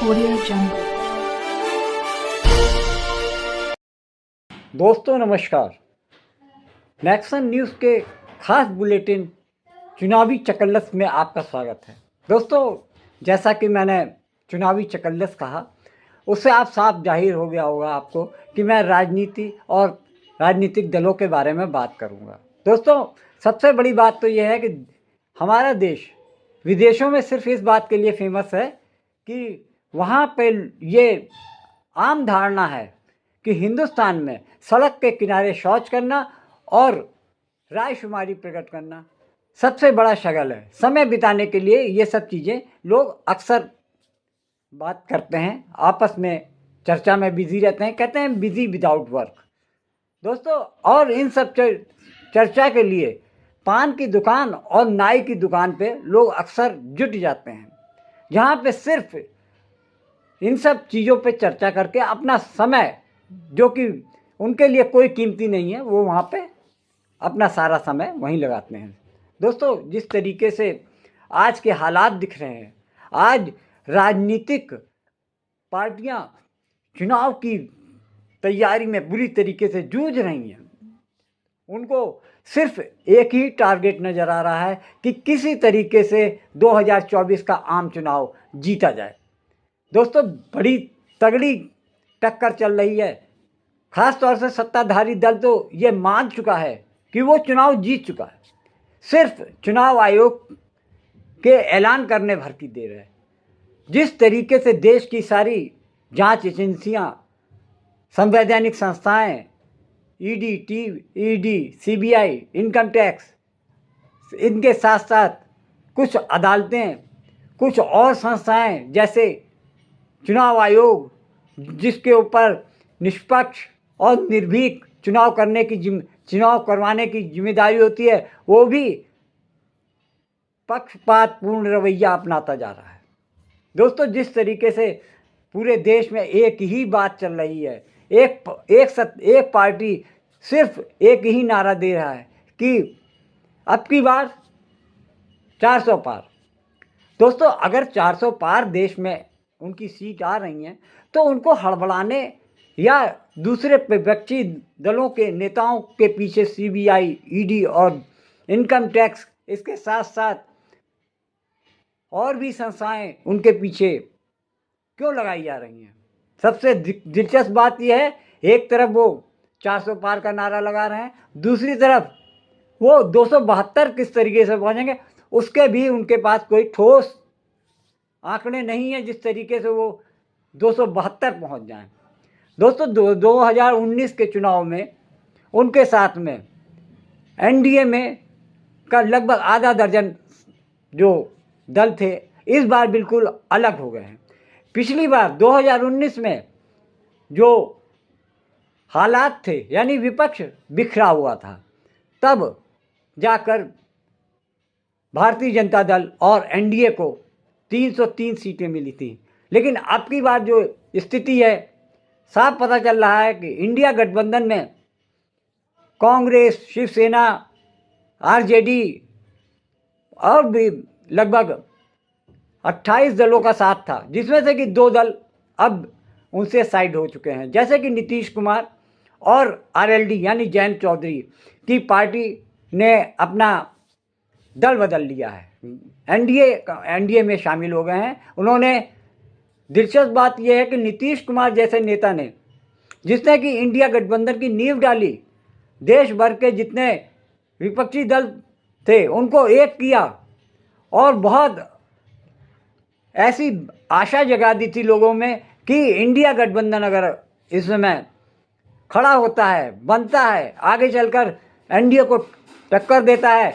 Audio Jungle। दोस्तों नमस्कार। Nexon news के खास बुलेटिन चुनावी चकल्लस में आपका स्वागत है। दोस्तों, जैसा कि मैंने चुनावी चकल्लस कहा, उससे आप साफ जाहिर हो गया होगा आपको कि मैं राजनीति और राजनीतिक दलों के बारे में बात करूंगा। दोस्तों, सबसे बड़ी बात तो यह है कि हमारा देश विदेशों में सिर्फ इस बात के लिए फेमस है कि वहाँ पे ये आम धारणा है कि हिंदुस्तान में सड़क के किनारे शौच करना और रायशुमारी प्रकट करना सबसे बड़ा शगल है। समय बिताने के लिए ये सब चीज़ें लोग अक्सर बात करते हैं, आपस में चर्चा में बिजी रहते हैं, कहते हैं बिजी विदाउट वर्क। दोस्तों, और इन सब चर्चा के लिए पान की दुकान और नाई की दुकान पे लोग अक्सर जुट जाते हैं, जहाँ पे सिर्फ इन सब चीज़ों पे चर्चा करके अपना समय, जो कि उनके लिए कोई कीमती नहीं है, वो वहाँ पे अपना सारा समय वहीं लगाते हैं। दोस्तों, जिस तरीके से आज के हालात दिख रहे हैं, आज राजनीतिक पार्टियां चुनाव की तैयारी में बुरी तरीके से जूझ रही हैं। उनको सिर्फ एक ही टारगेट नज़र आ रहा है कि किसी तरीके से 2024 का आम चुनाव जीता जाए। दोस्तों, बड़ी तगड़ी टक्कर चल रही है। ख़ास तौर से सत्ताधारी दल तो ये मान चुका है कि वो चुनाव जीत चुका है। सिर्फ चुनाव आयोग के ऐलान करने भर की देर है। जिस तरीके से देश की सारी जांच एजेंसियां, संवैधानिक संस्थाएं, ईडी, सीबीआई, इनकम टैक्स, इनके साथ साथ कुछ अदालतें, कुछ और संस्थाएं जैसे चुनाव आयोग, जिसके ऊपर निष्पक्ष और निर्भीक चुनाव करवाने की जिम्मेदारी होती है, वो भी पक्षपातपूर्ण रवैया अपनाता जा रहा है। दोस्तों, जिस तरीके से पूरे देश में एक ही बात चल रही है, एक पार्टी सिर्फ एक ही नारा दे रहा है कि अब की बार 400 पार। दोस्तों, अगर 400 पार देश में उनकी सीट आ रही हैं, तो उनको हड़बड़ाने या दूसरे विपक्षी दलों के नेताओं के पीछे सीबीआई, ईडी और इनकम टैक्स, इसके साथ साथ और भी संस्थाएं उनके पीछे क्यों लगाई जा रही हैं? सबसे दिलचस्प बात यह है, एक तरफ वो 400 पार का नारा लगा रहे हैं, दूसरी तरफ वो 272 किस तरीके से पहुंचेंगे उसके भी उनके पास कोई ठोस आंकड़े नहीं है, जिस तरीके से वो 272 पहुंच जाएं। दोस्तों, 2019 के चुनाव में उनके साथ में एनडीए में का लगभग आधा दर्जन जो दल थे, इस बार बिल्कुल अलग हो गए हैं। पिछली बार 2019 में जो हालात थे, यानी विपक्ष बिखरा हुआ था, तब जाकर भारतीय जनता दल और एनडीए को 303 सीटें मिली थी। लेकिन अब की बार जो स्थिति है, साफ पता चल रहा है कि इंडिया गठबंधन में कांग्रेस, शिवसेना, आरजेडी और भी लगभग 28 दलों का साथ था, जिसमें से कि 2 दल अब उनसे साइड हो चुके हैं, जैसे कि नीतीश कुमार और आरएलडी यानी जयंत चौधरी की पार्टी ने अपना दल बदल लिया है, एनडीए में शामिल हो गए हैं। उन्होंने, दिलचस्प बात यह है कि नीतीश कुमार जैसे नेता ने, जिसने कि इंडिया गठबंधन की नींव डाली, देश भर के जितने विपक्षी दल थे उनको एक किया और बहुत ऐसी आशा जगा दी थी लोगों में कि इंडिया गठबंधन अगर इस समय खड़ा होता है, बनता है, आगे चलकर एनडीए को टक्कर देता है,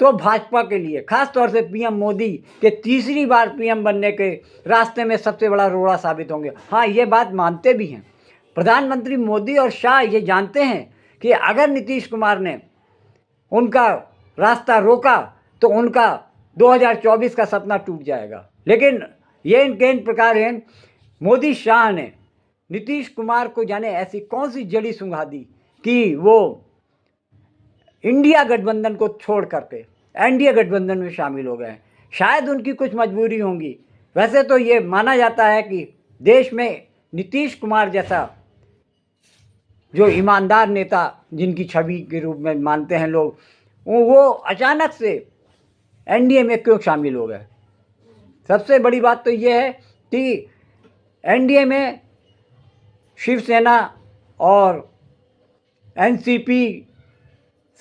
तो भाजपा के लिए, खास तौर से पीएम मोदी के तीसरी बार पीएम बनने के रास्ते में सबसे बड़ा रोड़ा साबित होंगे। हाँ, ये बात मानते भी हैं प्रधानमंत्री मोदी और शाह, ये जानते हैं कि अगर नीतीश कुमार ने उनका रास्ता रोका तो उनका 2024 का सपना टूट जाएगा। लेकिन ये इनके इन प्रकार हैं, मोदी शाह ने नीतीश कुमार को जाने ऐसी कौन सी जड़ी सुंघा दी कि वो इंडिया गठबंधन को छोड़ करके एनडीए गठबंधन में शामिल हो गए। शायद उनकी कुछ मजबूरी होंगी वैसे तो ये माना जाता है कि देश में नीतीश कुमार जैसा जो ईमानदार नेता जिनकी छवि के रूप में मानते हैं लोग, वो अचानक से एनडीए में क्यों शामिल हो गए। सबसे बड़ी बात तो ये है कि एनडीए में शिवसेना और एनसीपी,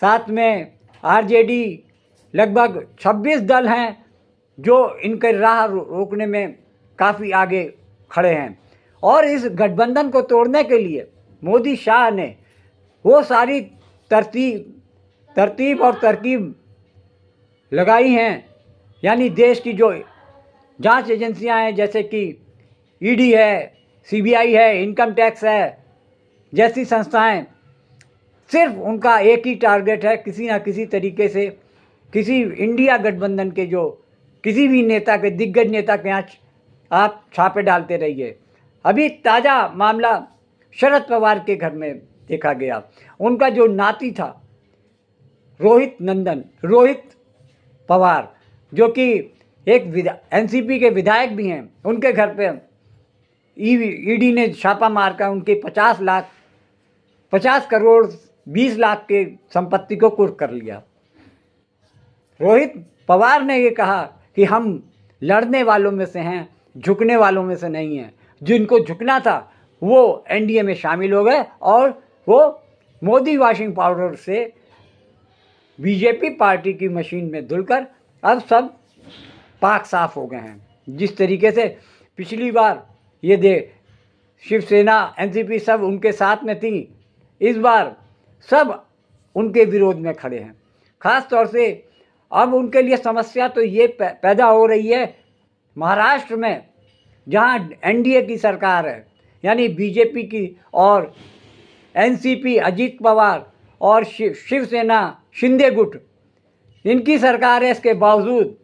साथ में आरजेडी, लगभग 26 दल हैं जो इनके राह रोकने में काफ़ी आगे खड़े हैं। और इस गठबंधन को तोड़ने के लिए मोदी शाह ने वो सारी तरतीब और तरकीब लगाई हैं। यानी देश की जो जांच एजेंसियां हैं, जैसे कि ईडी है, सीबीआई है, इनकम टैक्स है जैसी संस्थाएं, सिर्फ उनका एक ही टारगेट है, किसी ना किसी तरीके से किसी इंडिया गठबंधन के जो किसी भी नेता के, दिग्गज नेता के यहाँ आप छापे डालते रहिए। अभी ताज़ा मामला शरद पवार के घर में देखा गया। उनका जो नाती था रोहित पवार, जो कि एक एनसीपी के विधायक भी हैं, उनके घर पे ईडी ने छापा मारकर उनके 50 करोड़ 20 लाख के संपत्ति को कुर्क कर लिया। रोहित पवार ने ये कहा कि हम लड़ने वालों में से हैं, झुकने वालों में से नहीं हैं। जिनको झुकना था वो एनडीए में शामिल हो गए और वो मोदी वॉशिंग पाउडर से बीजेपी पार्टी की मशीन में धुलकर अब सब पाक साफ हो गए हैं। जिस तरीके से पिछली बार ये शिवसेना, एनसीपी सब उनके साथ में थी, इस बार सब उनके विरोध में खड़े हैं। ख़ास तौर से अब उनके लिए समस्या तो ये पैदा हो रही है महाराष्ट्र में, जहां एनडीए की सरकार है, यानी बीजेपी की और एनसीपी, अजीत पवार और शिवसेना, शिंदे गुट, इनकी सरकार है। इसके बावजूद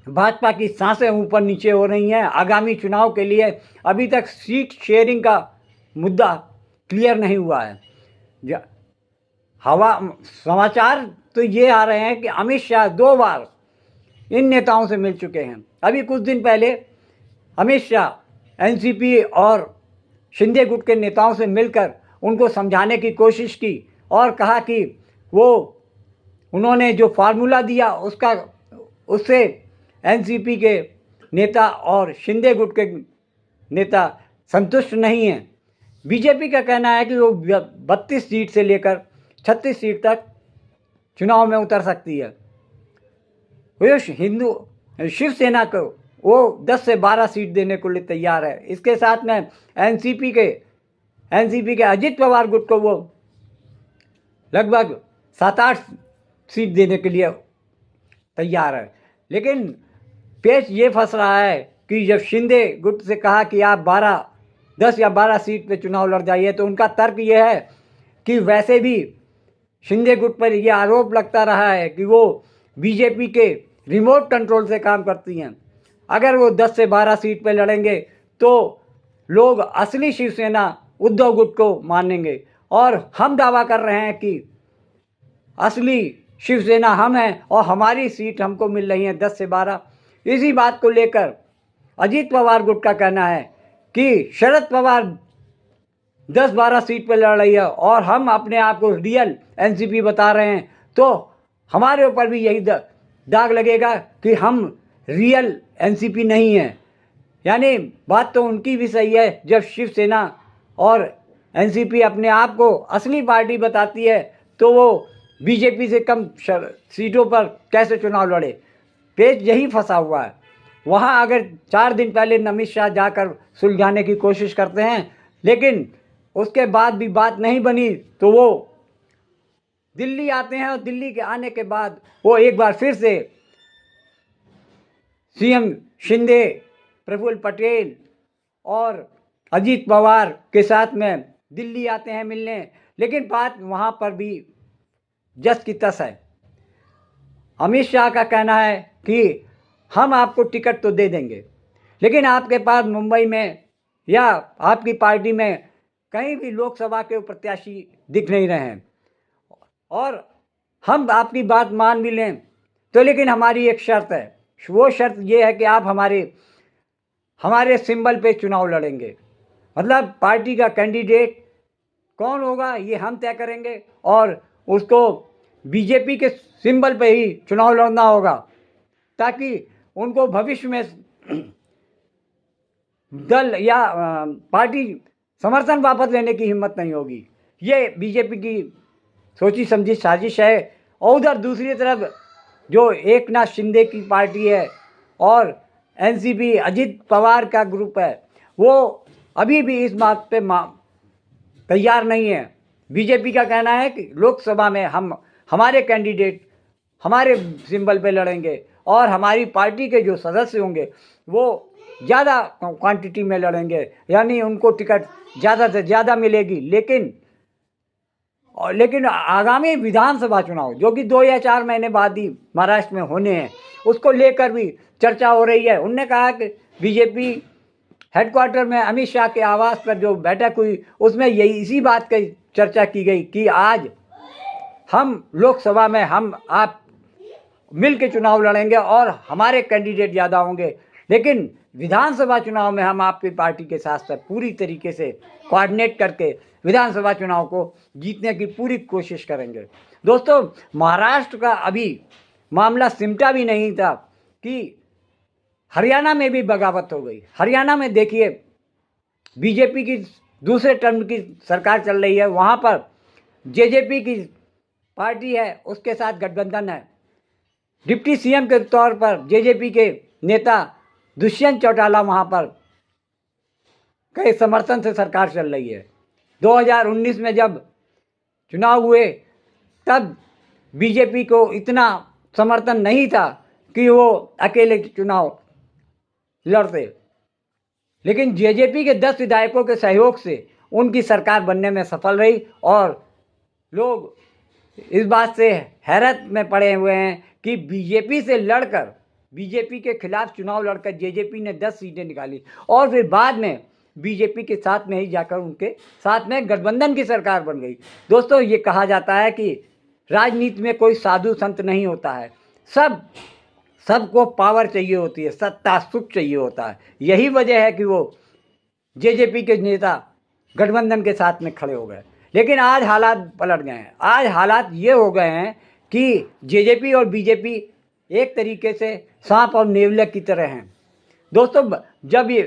भाजपा की सांसें ऊपर नीचे हो रही हैं। आगामी चुनाव के लिए अभी तक सीट शेयरिंग का मुद्दा क्लियर नहीं हुआ है। समाचार तो ये आ रहे हैं कि अमित शाह 2 बार इन नेताओं से मिल चुके हैं। अभी कुछ दिन पहले अमित शाह एनसीपी और शिंदे गुट के नेताओं से मिलकर उनको समझाने की कोशिश की और कहा कि उन्होंने जो फार्मूला दिया उससे एनसीपी के नेता और शिंदे गुट के नेता संतुष्ट नहीं हैं। बीजेपी का कहना है कि वो 32 सीट से लेकर 36 सीट तक चुनाव में उतर सकती है। वो शिवसेना को वो 10 से 12 सीट देने को लिए तैयार है। इसके साथ में एनसीपी के अजीत पवार गुट को वो लगभग 7-8 सीट देने के लिए तैयार है। लेकिन पेच ये फंस रहा है कि जब शिंदे गुट से कहा कि आप 10 या 12 सीट पे चुनाव लड़ जाइए, तो उनका तर्क ये है कि वैसे भी शिंदे गुट पर यह आरोप लगता रहा है कि वो बीजेपी के रिमोट कंट्रोल से काम करती हैं। अगर वो 10 से 12 सीट पे लड़ेंगे तो लोग असली शिवसेना उद्धव गुट को मानेंगे, और हम दावा कर रहे हैं कि असली शिवसेना हम हैं और हमारी सीट हमको मिल रही है 10 से 12। इसी बात को लेकर अजीत पवार गुट का कहना है कि शरद पवार 10-12 सीट पर लड़ रही है और हम अपने आप को रियल एनसीपी बता रहे हैं, तो हमारे ऊपर भी यही दाग लगेगा कि हम रियल एनसीपी नहीं हैं। यानी बात तो उनकी भी सही है, जब शिवसेना और एनसीपी अपने आप को असली पार्टी बताती है तो वो बीजेपी से कम सीटों पर कैसे चुनाव लड़े। पेच यही फंसा हुआ है। वहाँ अगर 4 दिन पहले अमित शाह जाकर सुलझाने की कोशिश करते हैं, लेकिन उसके बाद भी बात नहीं बनी, तो वो दिल्ली आते हैं और दिल्ली के आने के बाद वो एक बार फिर से सीएम शिंदे, प्रफुल्ल पटेल और अजीत पवार के साथ में दिल्ली आते हैं मिलने। लेकिन बात वहाँ पर भी जस की तस है। अमित शाह का कहना है कि हम आपको टिकट तो दे देंगे, लेकिन आपके पास मुंबई में या आपकी पार्टी में कहीं भी लोकसभा के प्रत्याशी दिख नहीं रहे हैं, और हम आपकी बात मान भी लें तो लेकिन हमारी एक शर्त है, वो शर्त ये है कि आप हमारे सिंबल पे चुनाव लड़ेंगे। मतलब पार्टी का कैंडिडेट कौन होगा ये हम तय करेंगे और उसको बीजेपी के सिंबल पे ही चुनाव लड़ना होगा, ताकि उनको भविष्य में दल या पार्टी समर्थन वापस लेने की हिम्मत नहीं होगी। ये बीजेपी की सोची समझी साजिश है। और उधर दूसरी तरफ जो एकनाथ शिंदे की पार्टी है और एनसीपी अजित पवार का ग्रुप है, वो अभी भी इस बात पे तैयार नहीं है। बीजेपी का कहना है कि लोकसभा में हम हमारे कैंडिडेट हमारे सिंबल पे लड़ेंगे और हमारी पार्टी के जो सदस्य होंगे वो ज़्यादा क्वांटिटी में लड़ेंगे, यानी उनको टिकट ज़्यादा से ज़्यादा मिलेगी। लेकिन आगामी विधानसभा चुनाव जो कि 2 या 4 महीने बाद ही महाराष्ट्र में होने हैं, उसको लेकर भी चर्चा हो रही है। उनने कहा कि बीजेपी हेडक्वार्टर में अमित शाह के आवास पर जो बैठक हुई उसमें इसी बात की चर्चा की गई कि आज हम लोकसभा में आप मिल के चुनाव लड़ेंगे और हमारे कैंडिडेट ज़्यादा होंगे, लेकिन विधानसभा चुनाव में हम आपकी पार्टी के साथ साथ पूरी तरीके से कोऑर्डिनेट करके विधानसभा चुनाव को जीतने की पूरी कोशिश करेंगे। दोस्तों, महाराष्ट्र का अभी मामला सिमटा भी नहीं था कि हरियाणा में भी बगावत हो गई। हरियाणा में देखिए, बीजेपी की दूसरे टर्म की सरकार चल रही है, वहाँ पर जेजेपी की पार्टी है, उसके साथ गठबंधन है। डिप्टी सीएम के तौर पर जेजेपी के नेता दुष्यंत चौटाला वहाँ पर कई समर्थन से सरकार चल रही है। 2019 में जब चुनाव हुए तब बीजेपी को इतना समर्थन नहीं था कि वो अकेले चुनाव लड़ते, लेकिन जेजेपी के 10 विधायकों के सहयोग से उनकी सरकार बनने में सफल रही और लोग इस बात से हैरत में पड़े हुए हैं कि बीजेपी से लड़कर, बीजेपी के खिलाफ चुनाव लड़कर जेजेपी ने 10 सीटें निकाली और फिर बाद में बीजेपी के साथ में ही जाकर उनके साथ में गठबंधन की सरकार बन गई। दोस्तों, ये कहा जाता है कि राजनीति में कोई साधु संत नहीं होता है, सबको पावर चाहिए होती है, सत्ता सुख चाहिए होता है। यही वजह है कि वो जेजेपी के नेता गठबंधन के साथ में खड़े हो गए। लेकिन आज हालात पलट गए हैं। आज हालात ये हो गए हैं कि जेजेपी और बीजेपी एक तरीके से सांप और नेवले की तरह हैं। दोस्तों, जब ये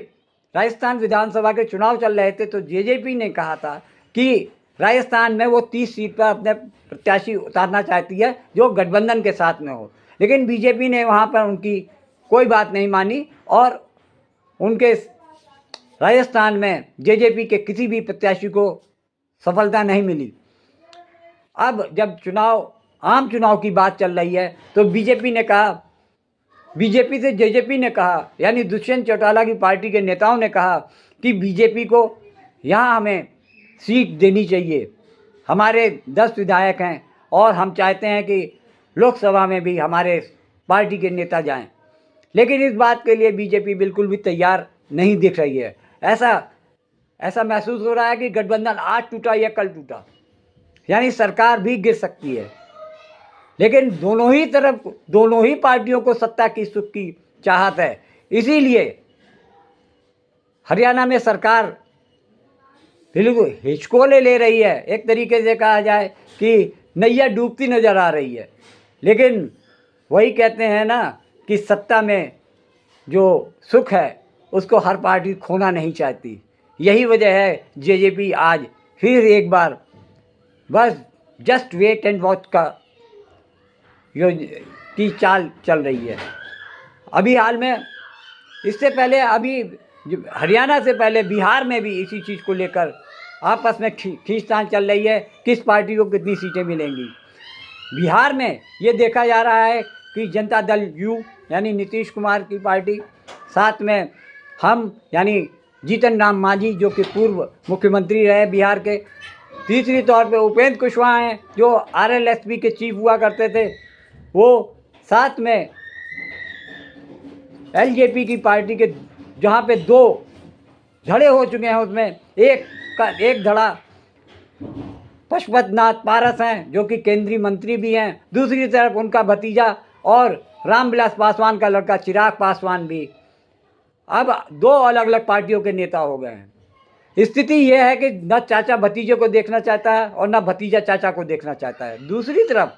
राजस्थान विधानसभा के चुनाव चल रहे थे तो जेजेपी ने कहा था कि राजस्थान में वो 30 सीट पर अपने प्रत्याशी उतारना चाहती है जो गठबंधन के साथ में हो, लेकिन बीजेपी ने वहाँ पर उनकी कोई बात नहीं मानी और उनके राजस्थान में जेजेपी के किसी भी प्रत्याशी को सफलता नहीं मिली। अब जब आम चुनाव की बात चल रही है तो बीजेपी से जेजेपी ने कहा, यानी दुष्यंत चौटाला की पार्टी के नेताओं ने कहा कि बीजेपी को यहाँ हमें सीट देनी चाहिए। हमारे 10 विधायक हैं और हम चाहते हैं कि लोकसभा में भी हमारे पार्टी के नेता जाएं, लेकिन इस बात के लिए बीजेपी बिल्कुल भी तैयार नहीं दिख रही है। ऐसा महसूस हो रहा है कि गठबंधन आज टूटा या कल टूटा, यानी सरकार भी गिर सकती है। लेकिन दोनों ही पार्टियों को सत्ता की सुख की चाहत है, इसीलिए हरियाणा में सरकार बिल्कुल हिचकोले ले रही है। एक तरीके से कहा जाए कि नैया डूबती नजर आ रही है, लेकिन वही कहते हैं ना कि सत्ता में जो सुख है उसको हर पार्टी खोना नहीं चाहती। यही वजह है जेजेपी आज फिर एक बार बस जस्ट वेट एंड वॉच की चाल चल रही है। अभी हाल में इससे पहले हरियाणा से पहले बिहार में भी इसी चीज़ को लेकर आपस में खींचतान चल रही है, किस पार्टी को कितनी सीटें मिलेंगी। बिहार में ये देखा जा रहा है कि जनता दल यू यानी नीतीश कुमार की पार्टी, साथ में हम यानी जीतन राम मांझी जो कि पूर्व मुख्यमंत्री रहे बिहार के, तीसरी तौर पे उपेंद्र कुशवाहा हैं जो आरएलएसपी के चीफ हुआ करते थे वो, साथ में एलजेपी की पार्टी के जहाँ पे 2 धड़े हो चुके हैं, उसमें एक धड़ा पशुपत नाथ पारस हैं जो कि केंद्रीय मंत्री भी हैं, दूसरी तरफ उनका भतीजा और रामविलास पासवान का लड़का चिराग पासवान भी अब 2 अलग अलग पार्टियों के नेता हो गए हैं। स्थिति यह है कि न चाचा भतीजे को देखना चाहता है और न भतीजा चाचा को देखना चाहता है। दूसरी तरफ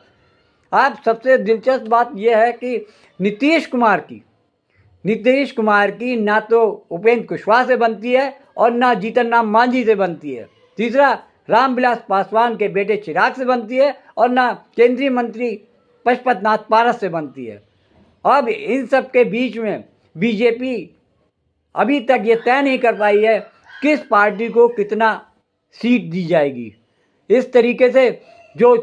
अब सबसे दिलचस्प बात यह है कि नीतीश कुमार की ना तो उपेंद्र कुशवाहा से बनती है और ना जीतन राम मांझी से बनती है। तीसरा, रामविलास पासवान के बेटे चिराग से बनती है और ना केंद्रीय मंत्री पशुपतिनाथ पारस से बनती है। अब इन सब के बीच में बीजेपी अभी तक ये तय नहीं कर पाई है किस पार्टी को कितना सीट दी जाएगी। इस तरीके से जो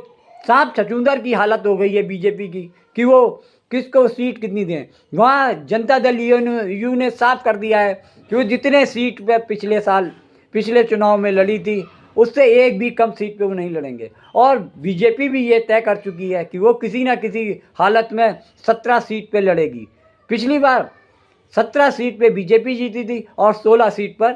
सांप छछूंदर की हालत हो गई है बीजेपी की कि वो किसको सीट कितनी दें। वहाँ जनता दल यू ने साफ कर दिया है कि वो जितने सीट पे पिछले चुनाव में लड़ी थी उससे एक भी कम सीट पे वो नहीं लड़ेंगे। और बीजेपी भी ये तय कर चुकी है कि वो किसी ना किसी हालत में 17 सीट पे लड़ेगी। पिछली बार 17 सीट पे बीजेपी जीती थी और 16 सीट पर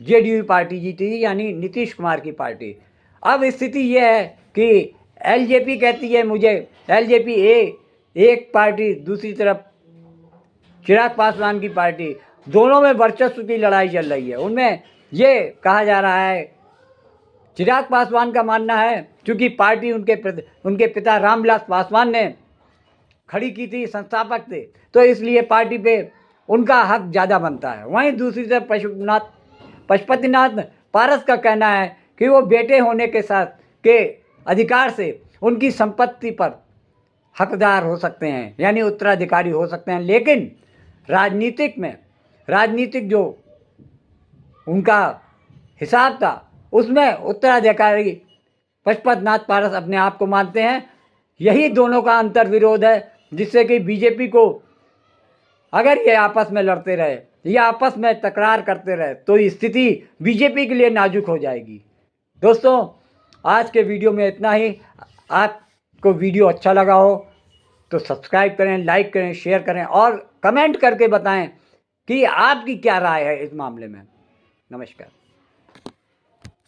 जेडीयू पार्टी जीती थी, यानी नीतीश कुमार की पार्टी। अब स्थिति यह है कि एलजेपी कहती है मुझे एलजेपी एक पार्टी, दूसरी तरफ चिराग पासवान की पार्टी, दोनों में वर्चस्व की लड़ाई चल रही है। उनमें ये कहा जा रहा है, चिराग पासवान का मानना है क्योंकि पार्टी उनके पिता रामविलास पासवान ने खड़ी की थी, संस्थापक थे, तो इसलिए पार्टी पे उनका हक ज़्यादा बनता है। वहीं दूसरी तरफ पशुपतिनाथ पारस का कहना है कि वो बेटे होने के साथ के अधिकार से उनकी संपत्ति पर हकदार हो सकते हैं, यानी उत्तराधिकारी हो सकते हैं। लेकिन राजनीतिक जो उनका हिसाब था उसमें उत्तराधिकारी पशुपतिनाथ पारस अपने आप को मानते हैं। यही दोनों का अंतर विरोध है जिससे कि बीजेपी को, अगर ये आपस में लड़ते रहे या आपस में तकरार करते रहे तो स्थिति बीजेपी के लिए नाजुक हो जाएगी। दोस्तों, आज के वीडियो में इतना ही। आपको वीडियो अच्छा लगा हो तो सब्सक्राइब करें, लाइक करें, शेयर करें और कमेंट करके बताएं कि आपकी क्या राय है इस मामले में। नमस्कार।